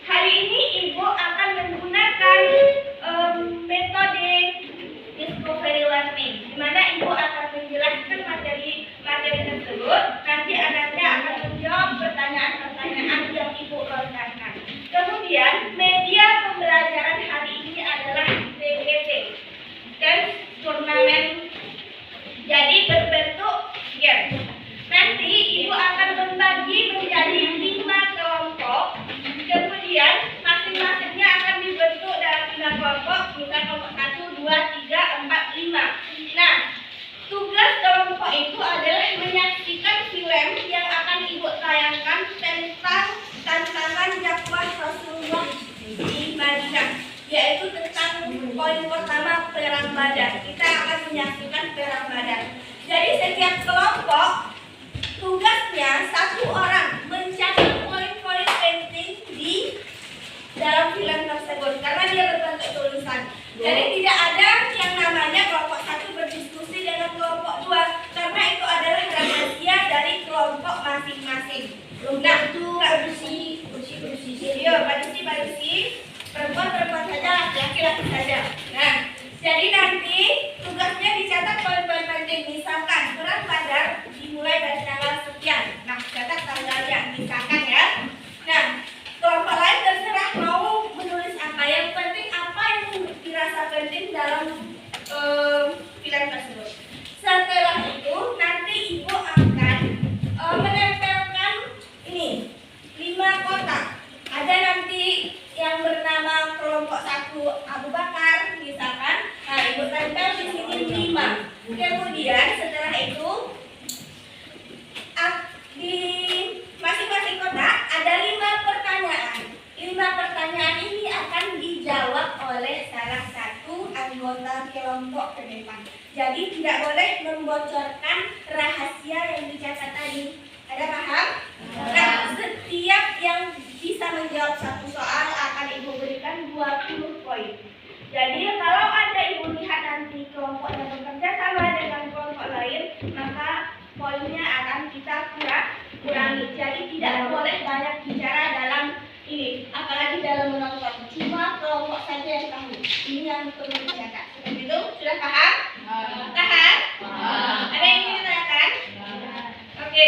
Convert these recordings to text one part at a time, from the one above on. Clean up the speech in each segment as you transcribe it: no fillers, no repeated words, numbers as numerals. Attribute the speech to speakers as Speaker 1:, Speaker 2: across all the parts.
Speaker 1: Hari ini Ibu akan menggunakan metode discovery learning, di mana Ibu akan menjelaskan materi tersebut. Nanti anaknya akan menjawab pertanyaan-pertanyaan yang Ibu lontarkan. Kemudian media pembelajaran hari ini adalah TGT, Dance Turnamen. Jadi berbentuk game. Nanti Ibu akan membagi menjadi 5 kelompok. Kemudian masing-masingnya akan dibentuk dalam 5 kelompok. Misal kelompok 1, 2, 3, 4, 5. Nah, tugas kelompok itu adalah menyaksikan film yang akan Ibu tayangkan tentang tantangan dakwah Rasulullah di Madinah, yaitu tentang poin pertama perang Badar. Kita akan menyaksikan perang Badar. Jadi setiap kelompok tugasnya 1 orang mencatat poin-poin penting di dalam film tersebut karena dia berbentuk tulisan. Jadi tidak ada yang namanya kelompok 1 berdiskusi dengan kelompok 2 karena itu adalah rahasia dari kelompok masing-masing. Nah, itu bersih, perempuan saja, laki-laki saja. Nah, jadi nanti tugasnya dicatat poin-poin penting. Misalkan perang Badar dimulai dari tanggal sekian. Nah, catat tanggalnya, misalkan ya. Nah, kelompok lain terserah mau menulis apa. Yang penting apa yang dirasa penting dalam film tersebut. Setelah itu nanti Ibu akan menempelkan ini 5 kotak. Ada nanti yang bernama kelompok 1 Abu Bakar misalkan. Nah, Ibu tempel di sini 5. Kemudian setelah itu di masing-masing kotak ada 5 pertanyaan. 5 pertanyaan ini akan dijawab oleh salah satu anggota kelompok ke depan. Jadi tidak boleh membocorkan rahasia yang dicatat tadi. Ada paham? Nah, setiap yang bisa menjawab 1 soal akan Ibu berikan 20 poin. Jadi kalau ada Ibu lihat nanti kelompoknya bekerja sama dengan kelompok lain, maka poinnya akan kita kurangi. Jadi tidak boleh banyak bicara dalam ini, apalagi dalam menonton. Cuma kelompok saja yang tahu. Ini yang perlu dicatat. Seperti itu, sudah paham? Paham? Ada yang ingin ditanyakan? Oke.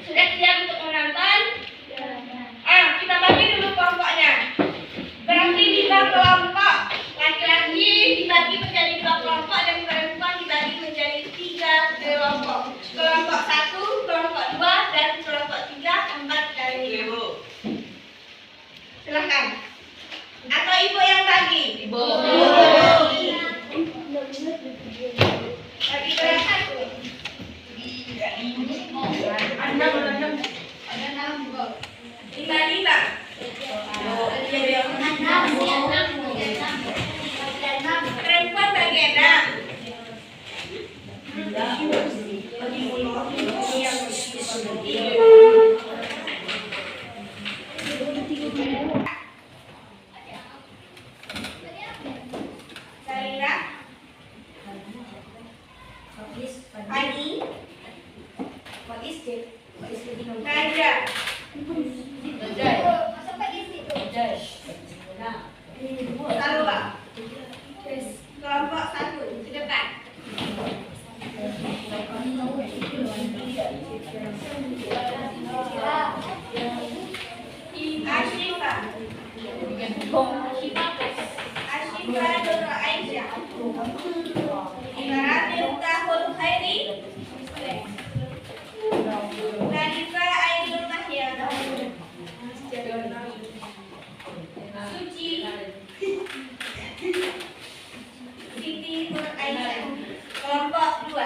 Speaker 1: Sudah siap untuk menonton? Kita bagi dulu kelompoknya. Berarti 5 kelompok. Laki-laki dibagi menjadi 2 kelompok dan perempuan dibagi menjadi 3 kelompok. Kelompok 1, kelompok 2, dan kelompok 3, 4 dan 5. Silahkan. Atau Ibu yang bagi? Ibu. Bagi berapa tuh? 5. Perempuan bagi 6. Kelompok 1 ke depan. Asyifa Nur Aisyah. Miftahul Khairi. Nadifa Ainul Mahya. Suci Siti Nur Aisyah. Kelompok 2.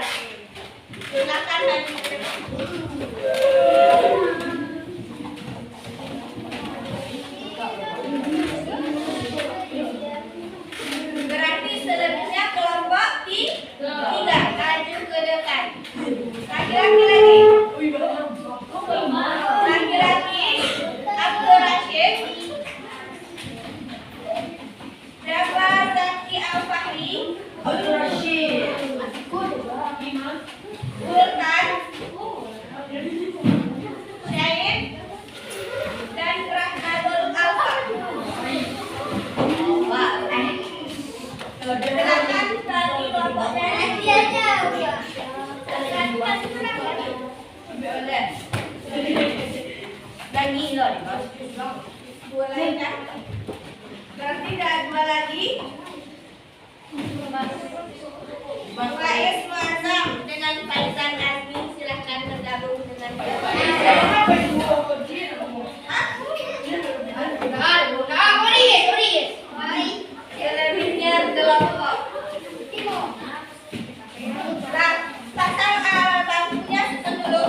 Speaker 1: Silakan maju ke depan. Berarti selebihnya kelompok 3. Maju ke depan. Laki-laki lagi. Laki-laki Abdul Rashid. Dafa Zaki Al-Fahri. Abdul Rashid. Sultan. deh. Lagi loh. Dua lagi kan? Berarti ada dua lagi. Bapak Ismu Azam dengan Faizan Azmi silahkan bergabung dengan selebihnya kelompok. Pasang bangkunya susun dulu.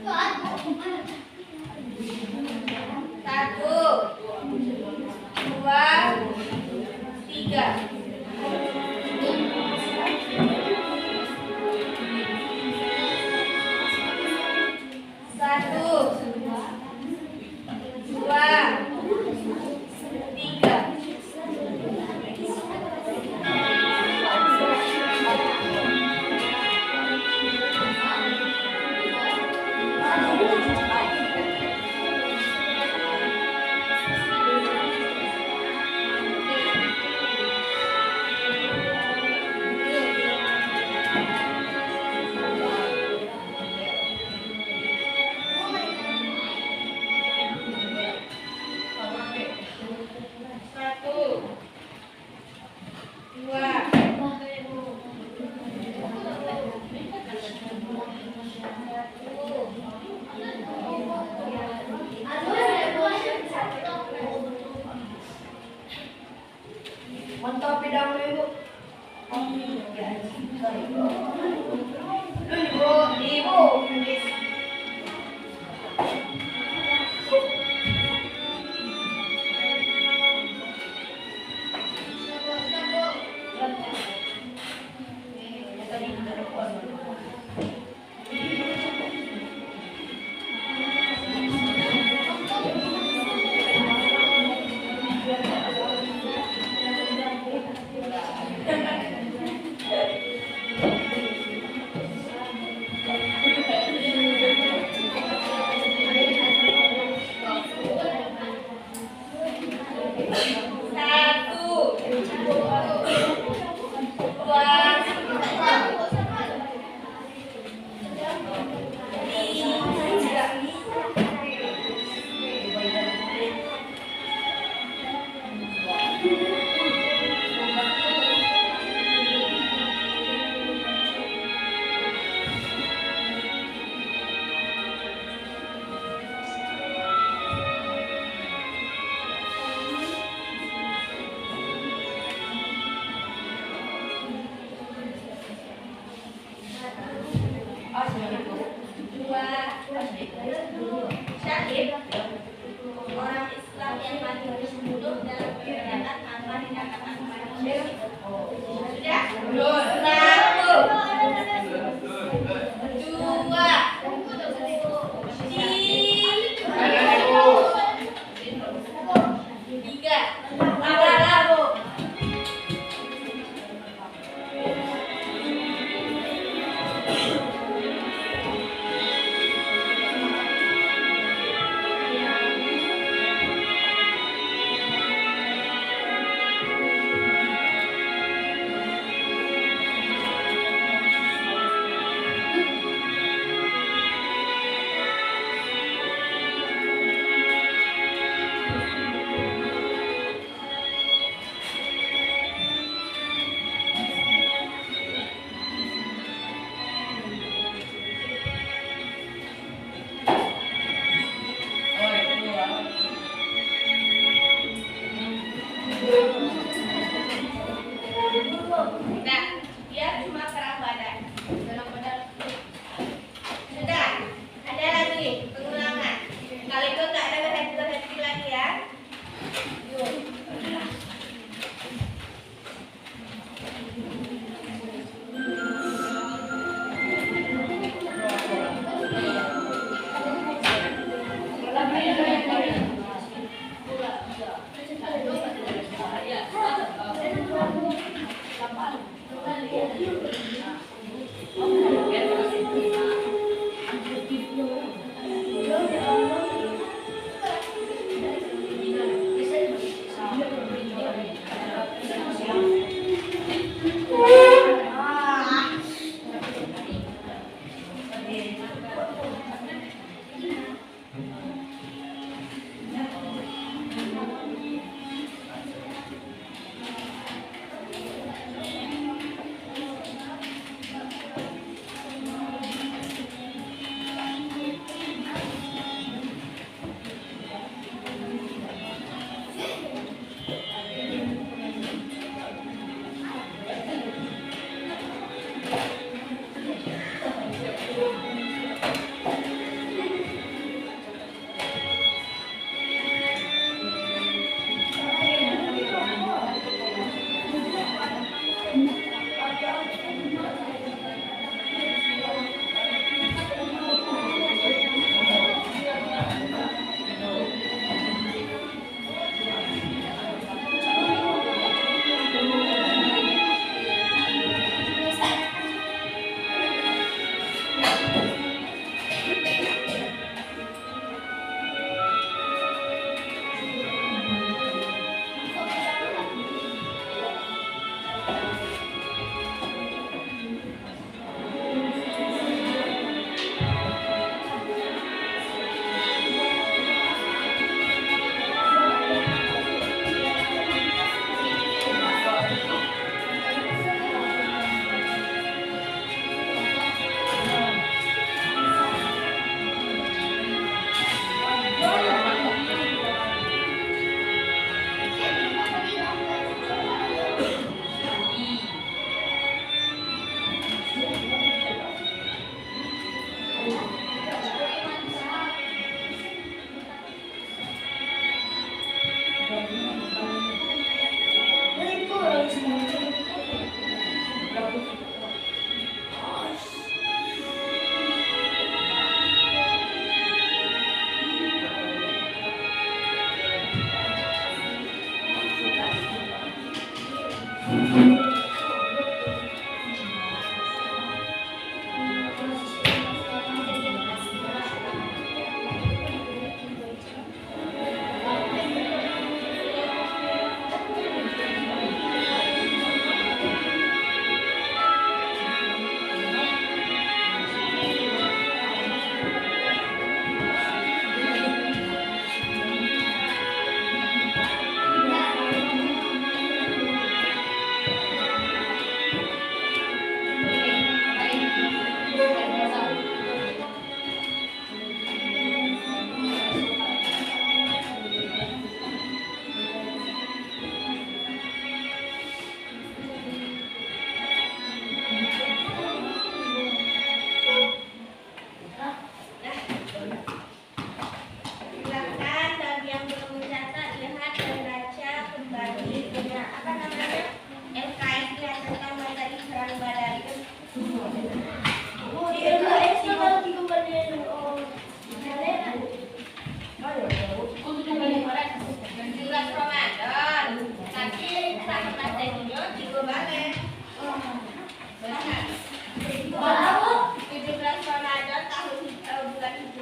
Speaker 1: Satu, dua, tiga. Satu, dua, tiga.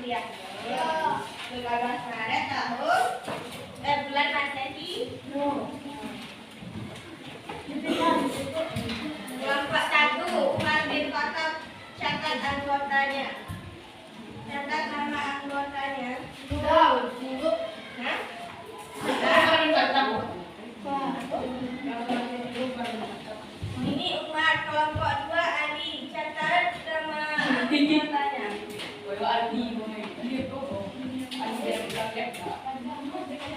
Speaker 1: kuliahnya. Lulus Maret tahun bulan Masehi. Kelompok 1, Martin Kotak, catat anggotanya. Catat nama anggotanya. Ini Umar. Kelompok 2, Adi, catat nama anggotanya.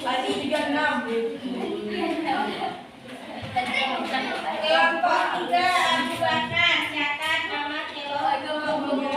Speaker 1: Adi 36. Kelompok 3, Abu Bakar, catat nama kelompoknya.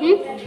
Speaker 2: Hmm?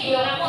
Speaker 1: Salah.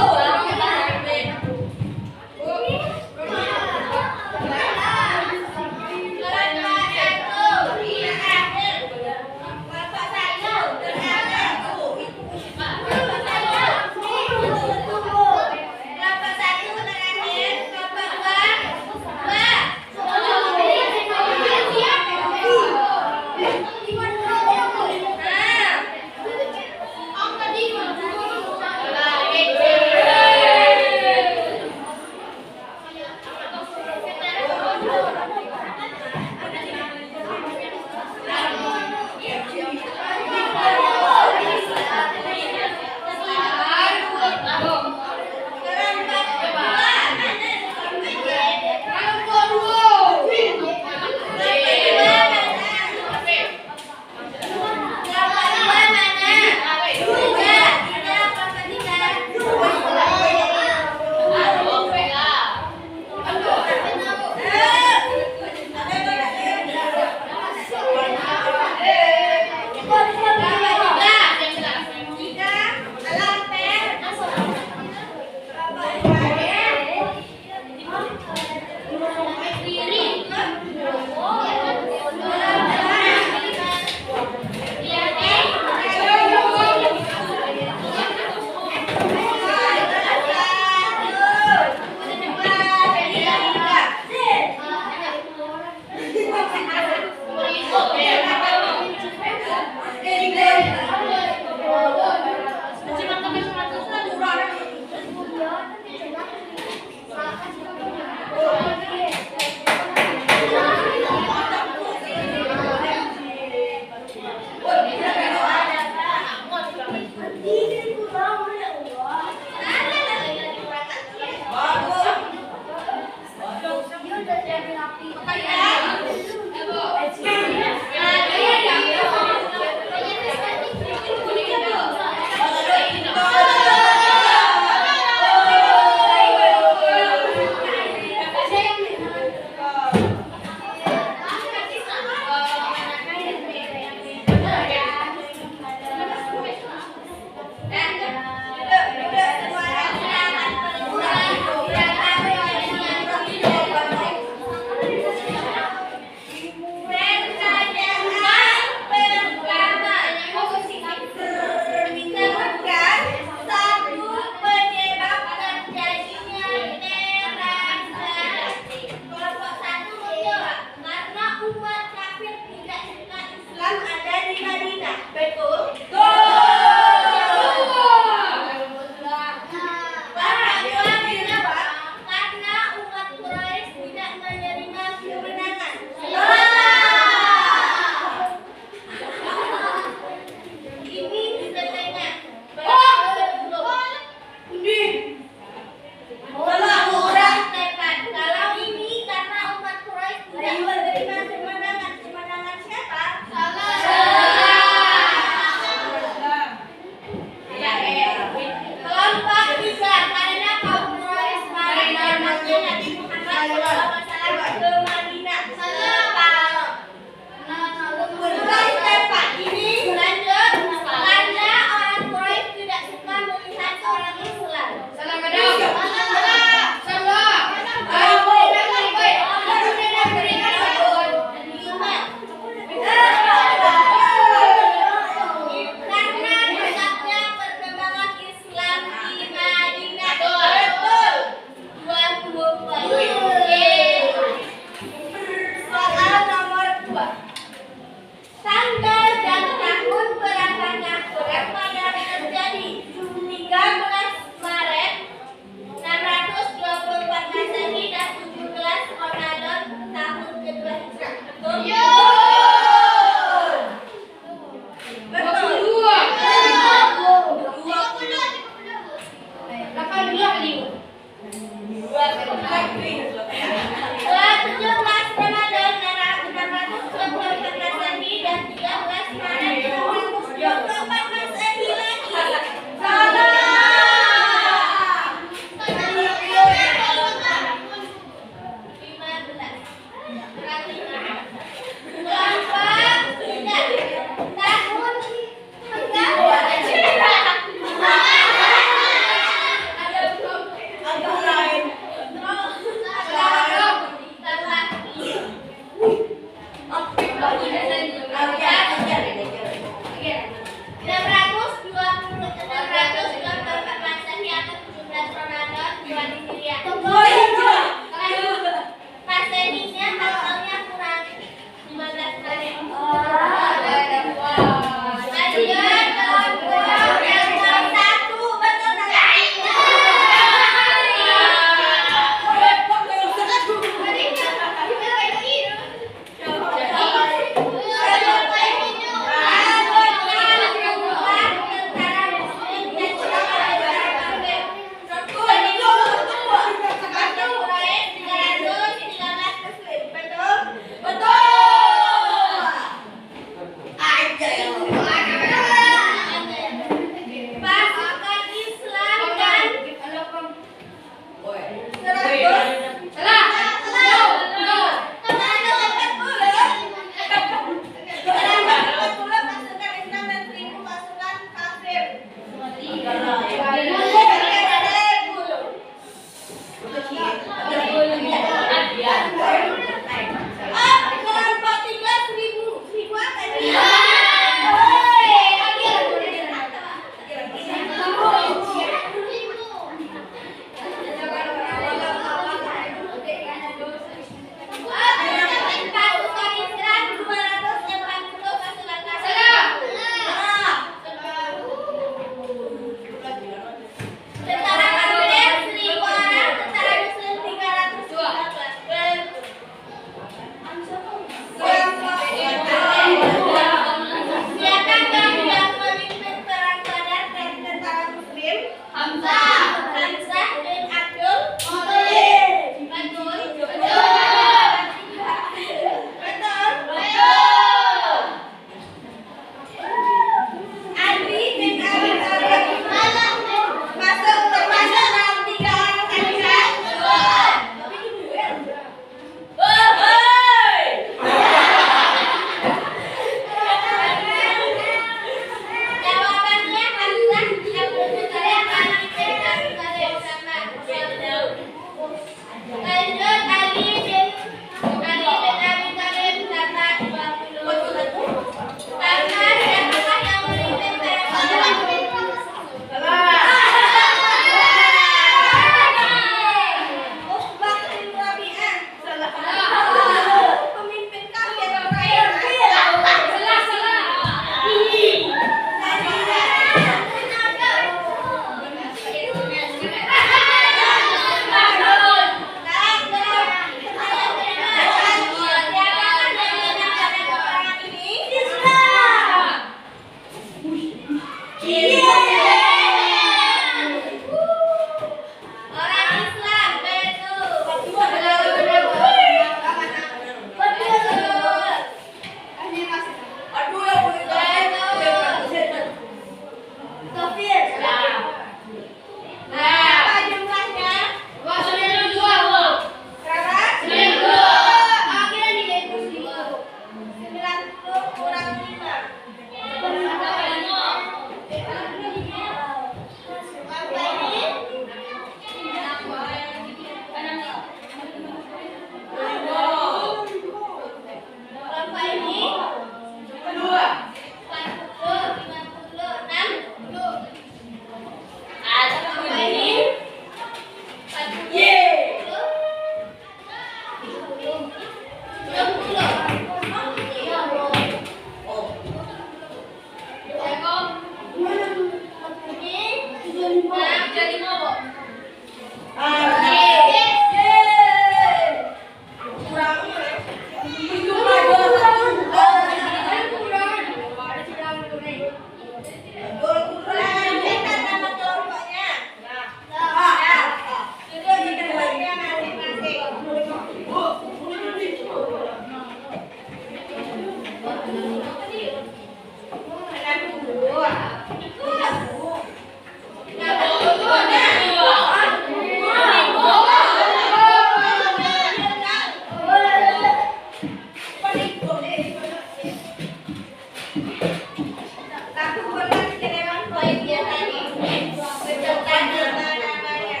Speaker 1: Aku pernah kehilangan poin dia tadi. Bentukkan apa namanya?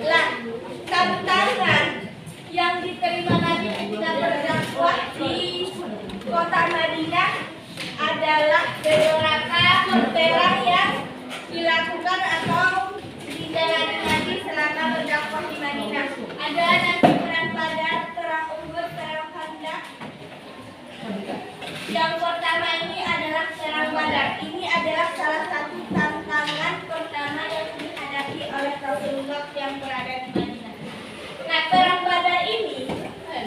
Speaker 1: Lah, tantangan yang diterima Nabi ketika berdakwah di kota Madinah adalah beberapa perang yang dilakukan atau dijalani Nabi selama berdakwah di Madinah. Ada nanti perang Badar, perang Uhud, perang Khandaq. Yang pertama ini adalah perang Badar. Ini adalah salah satu tantangan pertama yang dihadapi oleh Rasulullah yang berada di Madinah. Nah, perang Badar ini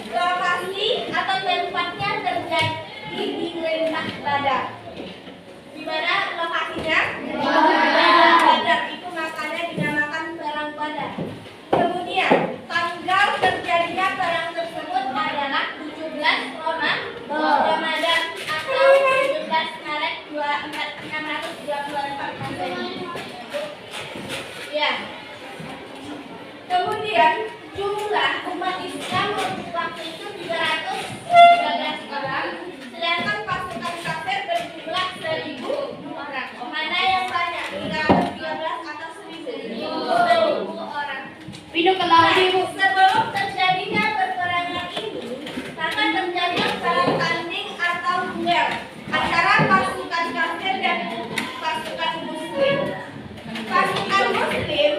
Speaker 1: lokasi atau tempatnya terjadi di lembah Badar. Di mana lokasinya? Badar. Itu makanya dinamakan perang Badar. Kemudian tanggal terjadinya perang tersebut adalah 17 Ramadan atau 17 Maret 634 Masehi. Ya. Kemudian jumlah umat Islam waktu itu 313 orang, sedangkan pasukan kafir berjumlah 1000 orang. Mana yang banyak? 313 atau 1000 orang. Sebelum terjadinya peperangan ini, maka terjadi perang tanding atau duel antara pasukan kafir dan pasukan muslim. Pasukan muslim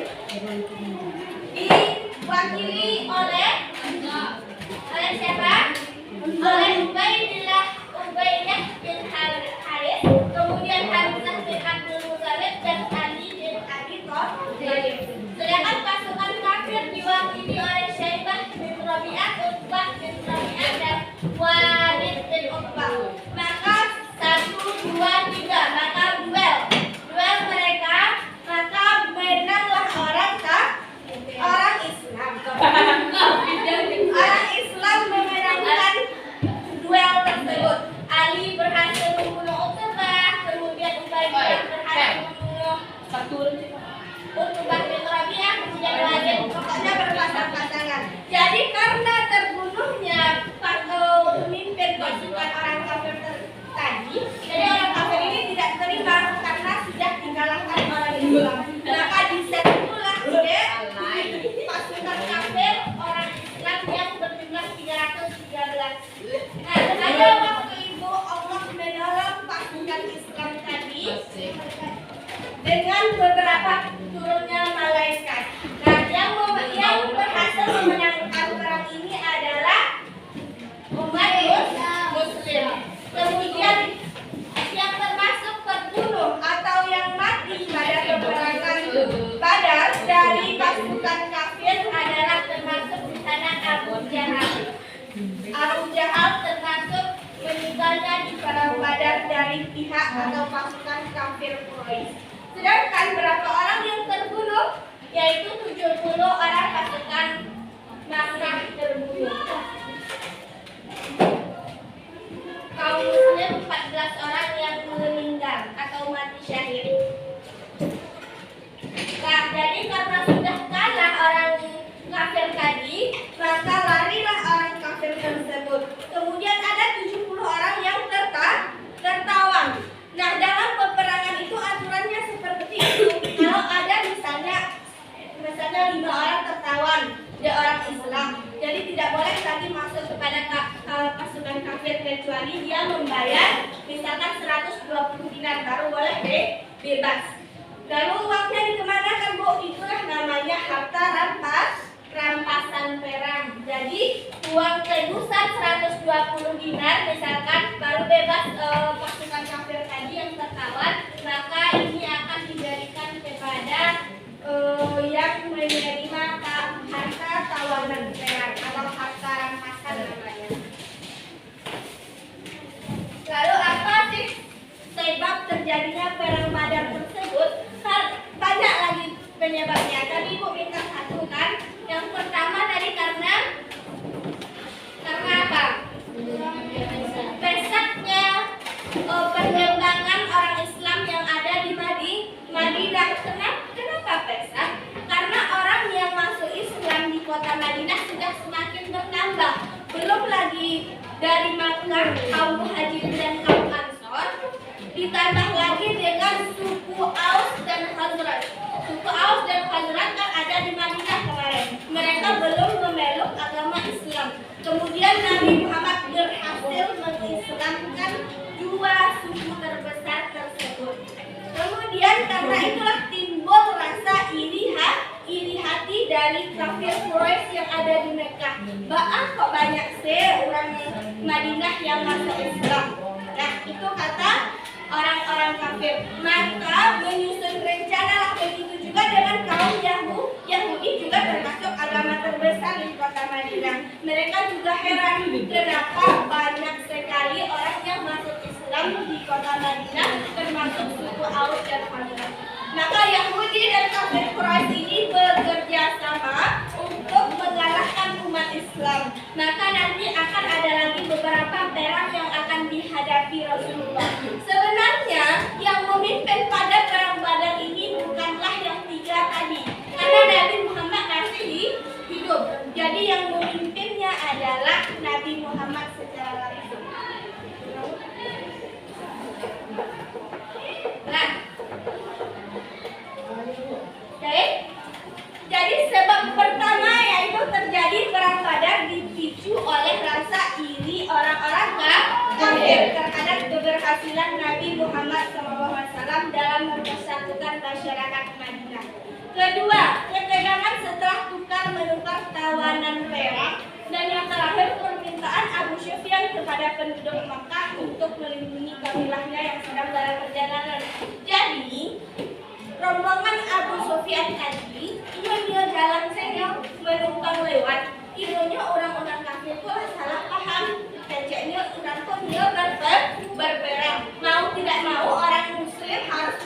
Speaker 1: diwakili oleh siapa? Oleh Ubaidillah bin Haris, kemudian Hamzah bin Abdul Muthalib dan Ali bin Abi Thalib. Sedangkan pasukan kafir diwakili oleh Syaibah bin Rabi'ah, Utbah bin Rabi'ah dan Walid bin Utbah. Maka 1, 2, 3, maka duel mereka, maka menanglah orang Islam. Orang Islam memenangkan duel tersebut. Ali berhasil membunuh Utbah, kemudian Ubaidillah berhasil membunuh Utbah bin Rabi'ah, kemudian Walid, pokoknya berpasang-pasangan. Jadi karena terbunuhnya pemimpin pasukan orang kafir tadi, jadi orang kafir ini tidak terima karena sudah dikalahkan oleh Islam. Maka disebutlah pasukan kafir orang Islam yang berjumlah 313. Nah, pada waktu itu Allah menolong pasukan Islam tadi dengan beberapa turunnya malaikat. Nah, yang berhasil memenangkan perang ini adalah umat muslim. Kemudian yang termasuk terbunuh atau yang mati pada peperangan Badar dari pasukan kafir adalah termasuk di sana Abu Jahal. Abu Jahal termasuk meninggalnya di perang Badar dari pihak atau pasukan kafir Quraisy. Sedangkan berapa orang yang terbunuh? Yaitu 70 orang pasukan Makkah terbunuh. Kaum muslim 14 orang yang meninggal atau mati syahid. Nah, jadi karena sudah kalah orang kafir tadi, maka larilah orang kafir tersebut. Kemudian ada 70 orang yang tertawan. Nah, dalam peperangan itu aturannya seperti itu. Kalau ada misalnya 5 orang tertawan, dia orang Islam. Jadi tidak boleh lagi masuk kepada pasukan kafir kecuali dia membayar misalkan 120 dinar baru boleh bebas. Lalu uangnya dikemanakan, Bu? Itulah namanya harta rampasan perang. Jadi uang tebusan 120 dinar misalkan baru bebas pasukan kafir tadi yang tertawan, maka ini akan diberikan kepada yang menerima harta tawanan perang atau harta rampasan namanya. Lalu apa sih sebab terjadinya perang Badar tersebut? Banyak lagi penyebabnya. Tadi Ibu minta satu kan? Yang pertama tadi karena apa? Pesatnya perkembangan orang Islam yang ada di Madinah. Kenapa pesat? Karena orang yang masuk Islam di kota Madinah sudah semakin bertambah. Belum lagi dari Makkah kaum Muhajirin dan kaum Ansor, ditambah lagi dengan suku Aus dan Khazraj. Suku Aus dan Khazraj kan ada di Madinah kemarin. Mereka belum memeluk agama Islam. Kemudian Nabi Muhammad berhasil mengislamkan dua suku terbesar tersebut. Kemudian karena itulah timbul rasa iri hati dari kafir Quraisy yang ada di Mekah. Kok banyak sih orang Madinah yang masuk Islam. Nah, itu kata orang-orang kafir. Maka menyusun rencana lah begitu juga dengan kaum Yahudi juga termasuk agama terbesar di kota Madinah. Mereka juga heran kenapa banyak sekali orang yang masuk Islam di kota Madinah termasuk suku Aus dan Khazraj. Maka Yahudi dan kafir Quraisy ini bekerja sama untuk mengalahkan umat Islam. Maka nanti akan ada lagi beberapa perang yang akan dihadapi Rasulullah. Sebenarnya yang memimpin pada perang Badar ini bukanlah yang tiga tadi, karena Nabi Muhammad masih hidup. Jadi yang memimpinnya adalah Nabi Muhammad secara langsung. Nah, jadi sebab pertama yaitu terjadi perang Badar dipicu oleh rasa iri orang-orang kafir terhadap keberhasilan Nabi Muhammad SAW dalam mempersatukan masyarakat Madinah. Kedua, ketegangan setelah tukar-menukar tawanan perang. Dan yang terakhir, permintaan Abu Sufyan kepada penduduk Makkah untuk melindungi kabilahnya yang sedang dalam perjalanan. Jadi, rombongan Abu Sufyan tadi, dia jalan saja menumpang lewat. Kiranya orang-orang kafir itu salah paham. Keceknya orang pun dia berperang. Mau tidak mau orang Muslim harus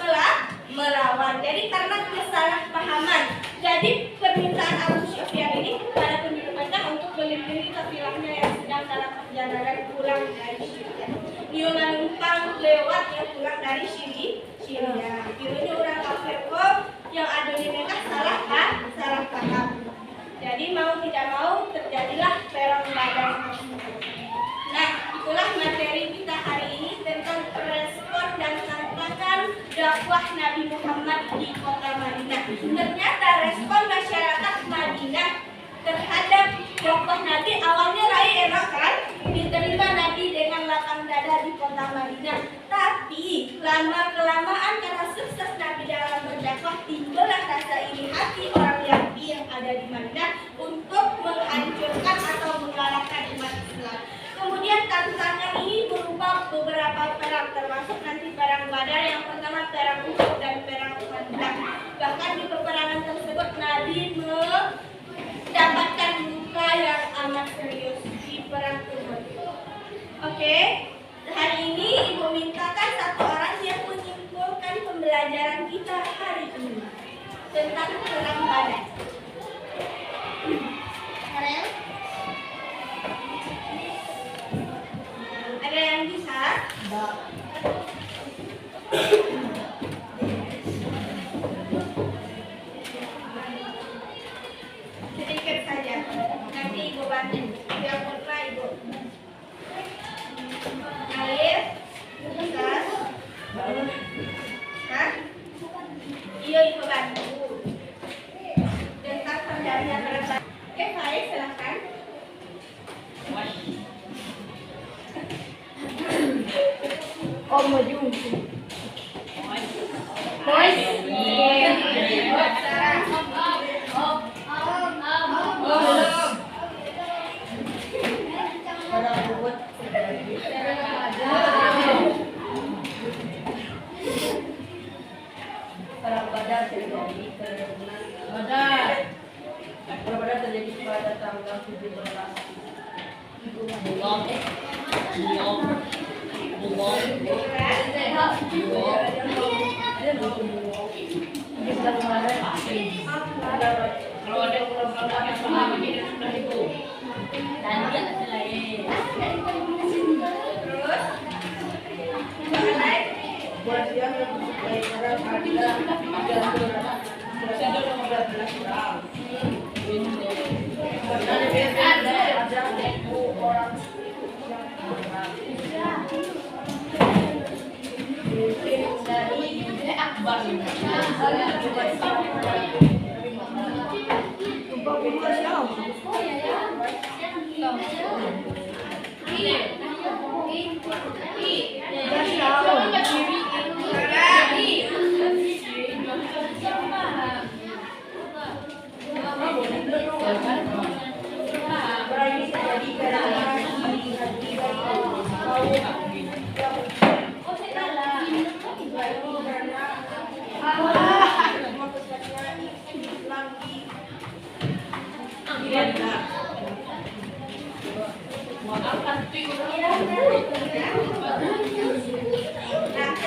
Speaker 1: melawan. Jadi karena kesalahpahaman. Jadi permintaan Abu Sufyan ini kepada penduduk Mekah untuk melindungi kabilahnya yang sedang dalam perjalanan pulang dari Syria. Dia menumpang lewat yang pulang dari Syria. Kiranya orang kafir kok yang ada di Mekah salah paham. Jadi mau tidak mau terjadilah perang Badar. Nah, itulah materi kita hari ini tentang respon dan tantangan dakwah Nabi Muhammad di kota Madinah. Ternyata respon masyarakat Madinah terhadap dakwah Nabi awalnya enak kan? Diterima Nabi dengan lapang dada di kota Madinah. Tapi lama-kelamaan karena sukses Nabi dalam berdakwah, timbullah rasa iri hati orang Yahudi yang ada di Madinah untuk menghancurkan atau mengalahkan umat Islam. Kemudian tantangan ini berupa beberapa perang, termasuk nanti perang Badar, yang pertama perang Uhud dan perang Khandaq. Bahkan di peperangan tersebut Nabi mendapatkan luka yang amat serius di perang Uhud. Oke, hari ini Ibu mintakan satu orang yang menyimpulkan pembelajaran kita hari ini tentang perang Badar. Karel? Ada yang bisa? Sedikit saja. Nanti Ibu bantu. Yang pertama Ibu. Alif, Ustaz. Hah? Iya Ibu bantu. Dan
Speaker 3: pada tanggal 17. Kalau ada program yang selama ini sudah itu dan dia lain.
Speaker 1: Terus buat lain
Speaker 3: Buat dia yang menyukai orang ada 15 orang. Ada 10 orang. Dari Akbar.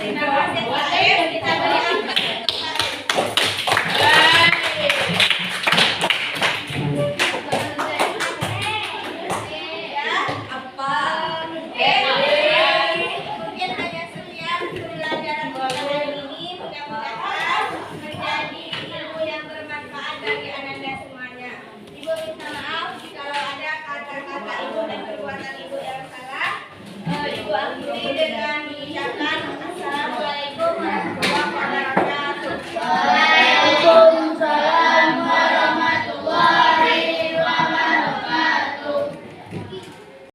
Speaker 1: terima kasih Pak Em. Kita berikan ya apa mungkin hanya sekian pelajaran kita hari ini, mudah-mudahan